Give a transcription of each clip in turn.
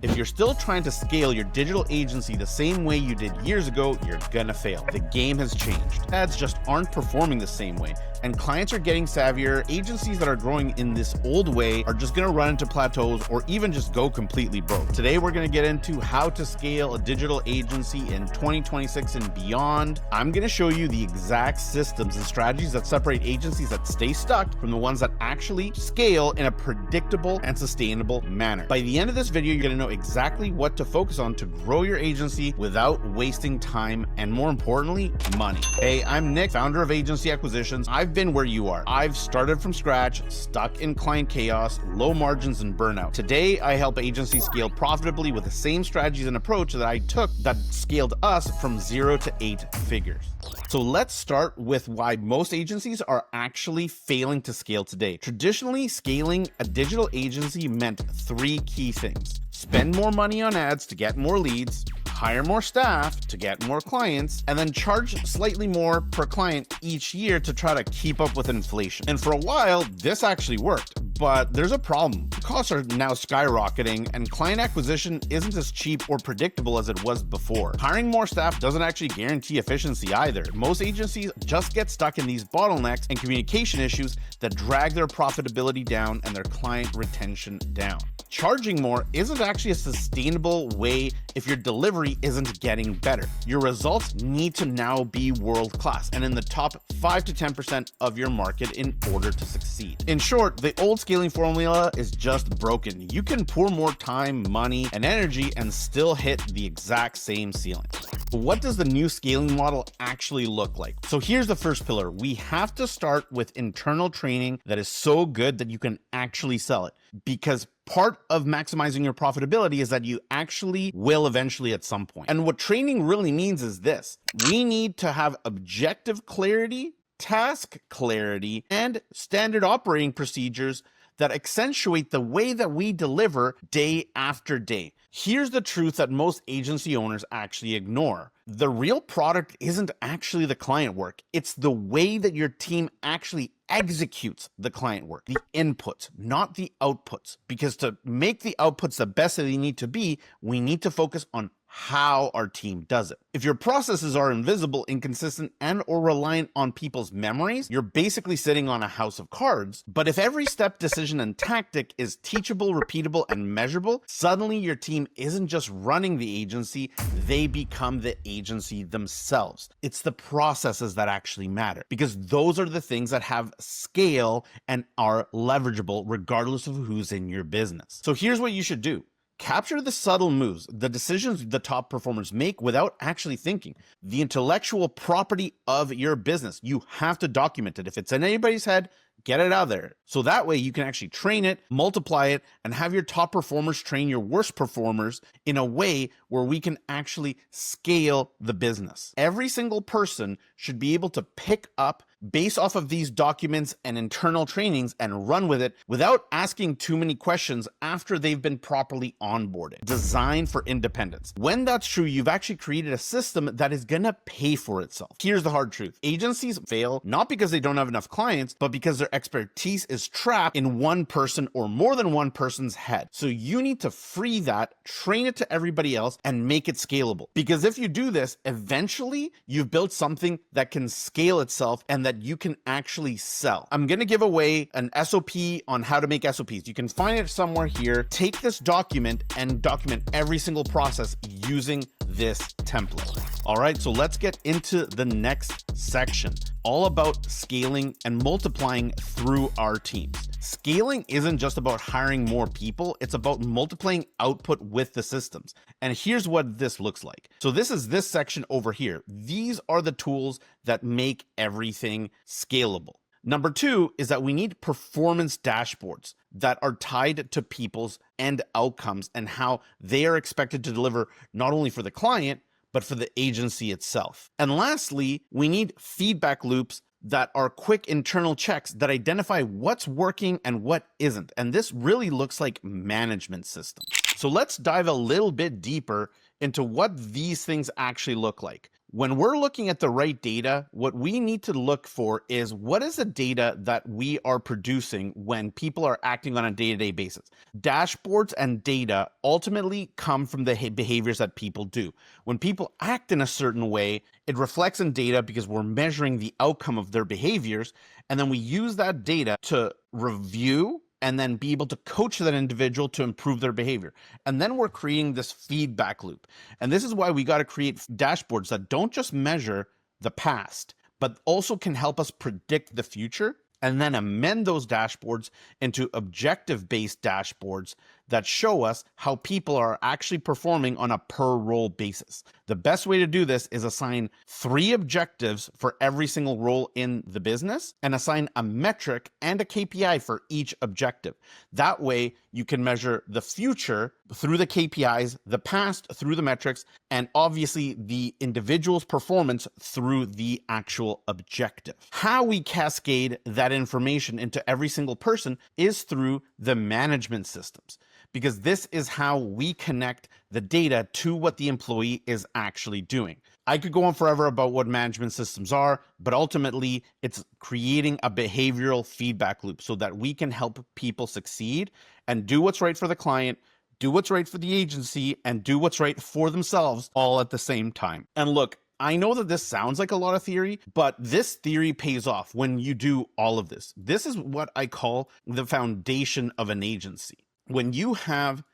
If you're still trying to scale your digital agency the same way you did years ago, you're gonna fail. The game has changed. Ads just aren't performing the same way, and clients are getting savvier. Agencies that are growing in this old way are just gonna run into plateaus or even just go completely broke. Today, we're gonna get into how to scale a digital agency in 2026 and beyond. I'm gonna show you the exact systems and strategies that separate agencies that stay stuck from the ones that actually scale in a predictable and sustainable manner. By the end of this video, you're gonna know exactly what to focus on to grow your agency without wasting time and, more importantly, money. Hey, I'm Nick, founder of Agency Acquisitions. I've been where you are. I've started from scratch, stuck in client chaos, low margins, and burnout. Today, I help agencies scale profitably with the same strategies and approach that I took that scaled us from 0 to 8 figures. So let's start with why most agencies are actually failing to scale today. Traditionally, scaling a digital agency meant 3 key things: spend more money on ads to get more leads, hire more staff to get more clients, and then charge slightly more per client each year to try to keep up with inflation. And for a while, this actually worked, but there's a problem. The costs are now skyrocketing, and client acquisition isn't as cheap or predictable as it was before. Hiring more staff doesn't actually guarantee efficiency either. Most agencies just get stuck in these bottlenecks and communication issues that drag their profitability down and their client retention down. Charging more isn't actually a sustainable way if your delivery isn't getting better. Your results need to now be world-class and in the top 5 to 10% of your market in order to succeed. In short, the old scaling formula is just broken. You can pour more time, money, and energy and still hit the exact same ceiling. But what does the new scaling model actually look like? So here's the first pillar. We have to start with internal training that is so good that you can actually sell it, because part of maximizing your profitability is that you actually will eventually at some point. And what training really means is this: we need to have objective clarity, task clarity, and standard operating procedures that accentuate the way that we deliver day after day. Here's the truth that most agency owners actually ignore. The real product isn't actually the client work. It's the way that your team actually executes the client work, the inputs, not the outputs. Because to make the outputs the best that they need to be, we need to focus on how our team does it. If your processes are invisible, inconsistent, and or reliant on people's memories, you're basically sitting on a house of cards. But if every step, decision, and tactic is teachable, repeatable, and measurable, suddenly your team isn't just running the agency, they become the agency themselves. It's the processes that actually matter, because those are the things that have scale and are leverageable regardless of who's in your business. So here's what you should do. Capture the subtle moves, the decisions the top performers make without actually thinking, the intellectual property of your business. You have to document it. If it's in anybody's head, get it out there. So that way you can actually train it, multiply it, and have your top performers train your worst performers in a way where we can actually scale the business. Every single person should be able to pick up based off of these documents and internal trainings and run with it without asking too many questions after they've been properly onboarded. Designed for independence. When that's true, you've actually created a system that is gonna pay for itself. Here's the hard truth. Agencies fail not because they don't have enough clients, but because their expertise is trapped in one person or more than one person's head. So you need to free that, train it to everybody else, and make it scalable. Because if you do this, eventually you've built something that can scale itself and that you can actually sell. I'm going to give away an SOP on how to make SOPs. You can find it somewhere here. Take this document and document every single process using this template. All right, so let's get into the next section, all about scaling and multiplying through our teams. Scaling isn't just about hiring more people, it's about multiplying output with the systems. And here's what this looks like. So this is this section over here. These are the tools that make everything scalable. Number 2 is that we need performance dashboards that are tied to people's end outcomes and how they are expected to deliver not only for the client, but for the agency itself. And lastly, we need feedback loops that are quick internal checks that identify what's working and what isn't. And this really looks like management systems. So let's dive a little bit deeper into what these things actually look like. When we're looking at the right data, what we need to look for is what is the data that we are producing when people are acting on a day-to-day basis. Dashboards and data ultimately come from the behaviors that people do. When people act in a certain way, it reflects in data because we're measuring the outcome of their behaviors, and then we use that data to review and then be able to coach that individual to improve their behavior. And then we're creating this feedback loop. And this is why we got to create dashboards that don't just measure the past, but also can help us predict the future, and then amend those dashboards into objective-based dashboards that show us how people are actually performing on a per role basis. The best way to do this is assign 3 objectives for every single role in the business and assign a metric and a KPI for each objective. That way you can measure the future through the KPIs, the past through the metrics, and obviously the individual's performance through the actual objective. How we cascade that information into every single person is through the management systems, because this is how we connect the data to what the employee is actually doing. I could go on forever about what management systems are, but ultimately it's creating a behavioral feedback loop so that we can help people succeed and do what's right for the client, do what's right for the agency, and do what's right for themselves all at the same time. And look, I know that this sounds like a lot of theory, but this theory pays off when you do all of this. This is what I call the foundation of an agency. When you have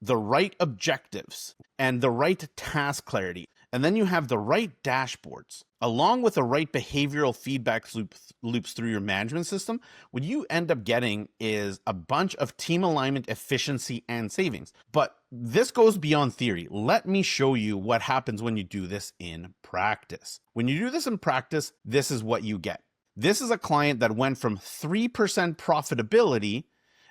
the right objectives and the right task clarity, and then you have the right dashboards, along with the right behavioral feedback loops through your management system, what you end up getting is a bunch of team alignment, efficiency, and savings. But this goes beyond theory. Let me show you what happens when you do this in practice. When you do this in practice, this is what you get. This is a client that went from 3% profitability,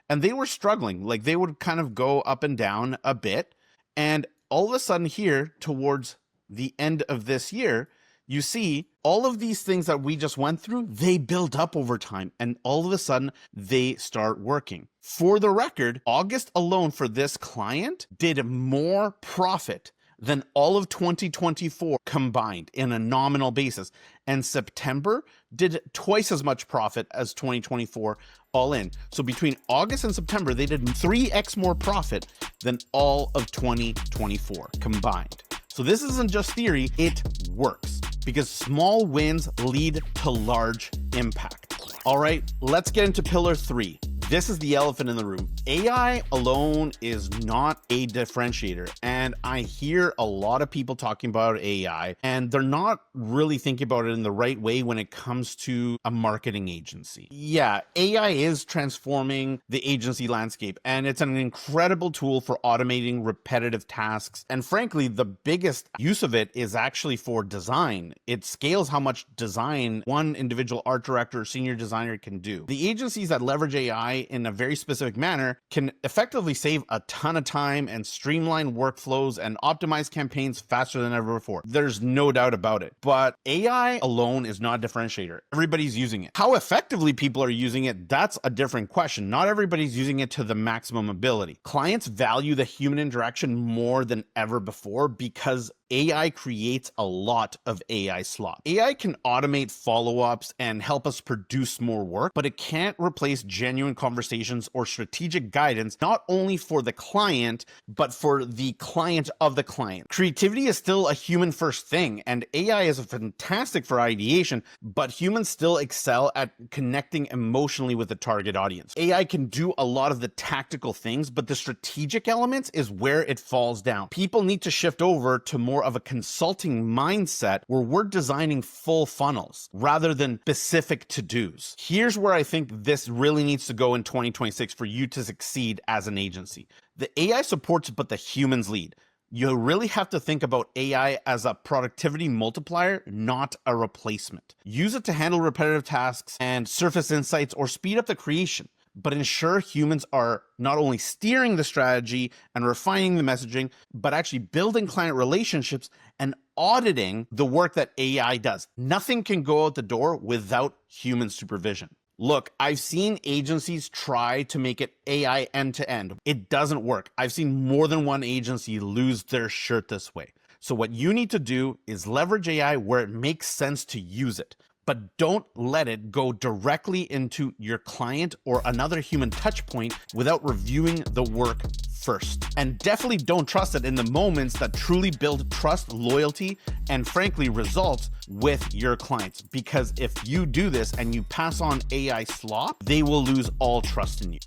and they were struggling. Like, they would kind of go up and down a bit. And all of a sudden here, towards the end of this year, you see all of these things that we just went through, they build up over time. And all of a sudden, they start working. For the record, August alone for this client did more profit than all of 2024 combined in a nominal basis. And September did twice as much profit as 2024 all in. So between August and September, they did 3x more profit than all of 2024 combined. So this isn't just theory, it works, because small wins lead to large impact. All right, let's get into pillar 3. This is the elephant in the room. AI alone is not a differentiator. And I hear a lot of people talking about AI, and they're not really thinking about it in the right way when it comes to a marketing agency. Yeah, AI is transforming the agency landscape, and it's an incredible tool for automating repetitive tasks. And frankly, the biggest use of it is actually for design. It scales how much design one individual art director or senior designer can do. The agencies that leverage AI in a very specific manner can effectively save a ton of time and streamline workflows and optimize campaigns faster than ever before. There's no doubt about it. But AI alone is not a differentiator. Everybody's using it. How effectively people are using it, that's a different question. Not everybody's using it to the maximum ability. Clients value the human interaction more than ever before because AI creates a lot of AI slop. AI can automate follow-ups and help us produce more work, but it can't replace genuine conversations or strategic guidance, not only for the client, but for the client of the client. Creativity is still a human-first thing, and AI is fantastic for ideation, but humans still excel at connecting emotionally with the target audience. AI can do a lot of the tactical things, but the strategic elements is where it falls down. People need to shift over to more of a consulting mindset where we're designing full funnels rather than specific to-dos. Here's where I think this really needs to go in 2026 for you to succeed as an agency. The AI supports, but the humans lead. You really have to think about AI as a productivity multiplier, not a replacement. Use it to handle repetitive tasks and surface insights or speed up the creation, but ensure humans are not only steering the strategy and refining the messaging, but actually building client relationships and auditing the work that AI does. Nothing can go out the door without human supervision. Look, I've seen agencies try to make it AI end-to-end. It doesn't work. I've seen more than one agency lose their shirt this way. So what you need to do is leverage AI where it makes sense to use it, but don't let it go directly into your client or another human touch point without reviewing the work first. And definitely don't trust it in the moments that truly build trust, loyalty, and frankly, results with your clients. Because if you do this and you pass on AI slop, they will lose all trust in you.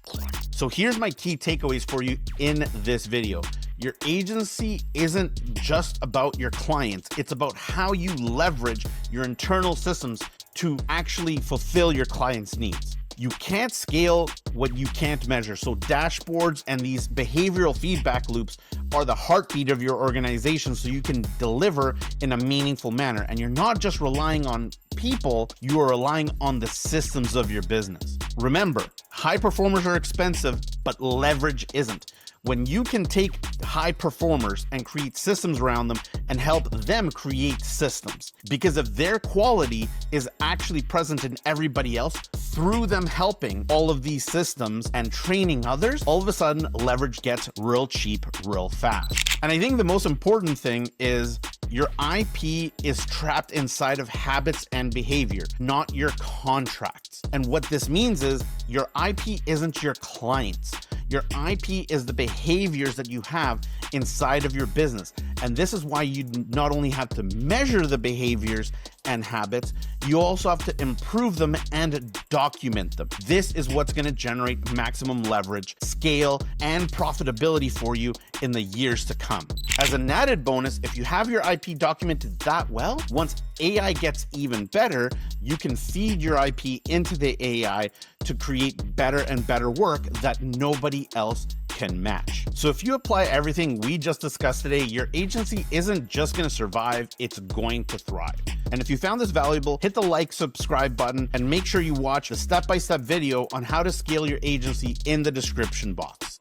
So here's my key takeaways for you in this video. Your agency isn't just about your clients. It's about how you leverage your internal systems to actually fulfill your clients' needs. You can't scale what you can't measure. So dashboards and these behavioral feedback loops are the heartbeat of your organization so you can deliver in a meaningful manner. And you're not just relying on people, you are relying on the systems of your business. Remember, high performers are expensive, but leverage isn't. When you can take high performers and create systems around them and help them create systems, because if their quality is actually present in everybody else through them helping all of these systems and training others, all of a sudden leverage gets real cheap real fast. And I think the most important thing is your IP is trapped inside of habits and behavior, not your contracts. And what this means is your IP isn't your clients. Your IP is the behaviors that you have inside of your business. And this is why you not only have to measure the behaviors and habits, you also have to improve them and document them. This is what's going to generate maximum leverage, scale, and profitability for you in the years to come. As an added bonus, if you have your IP documented that well, once AI gets even better, you can feed your IP into the AI to create better and better work that nobody else can match. So if you apply everything we just discussed today, your agency isn't just going to survive, it's going to thrive. And if you found this valuable, hit the like, subscribe button, and make sure you watch the step-by-step video on how to scale your agency in the description box.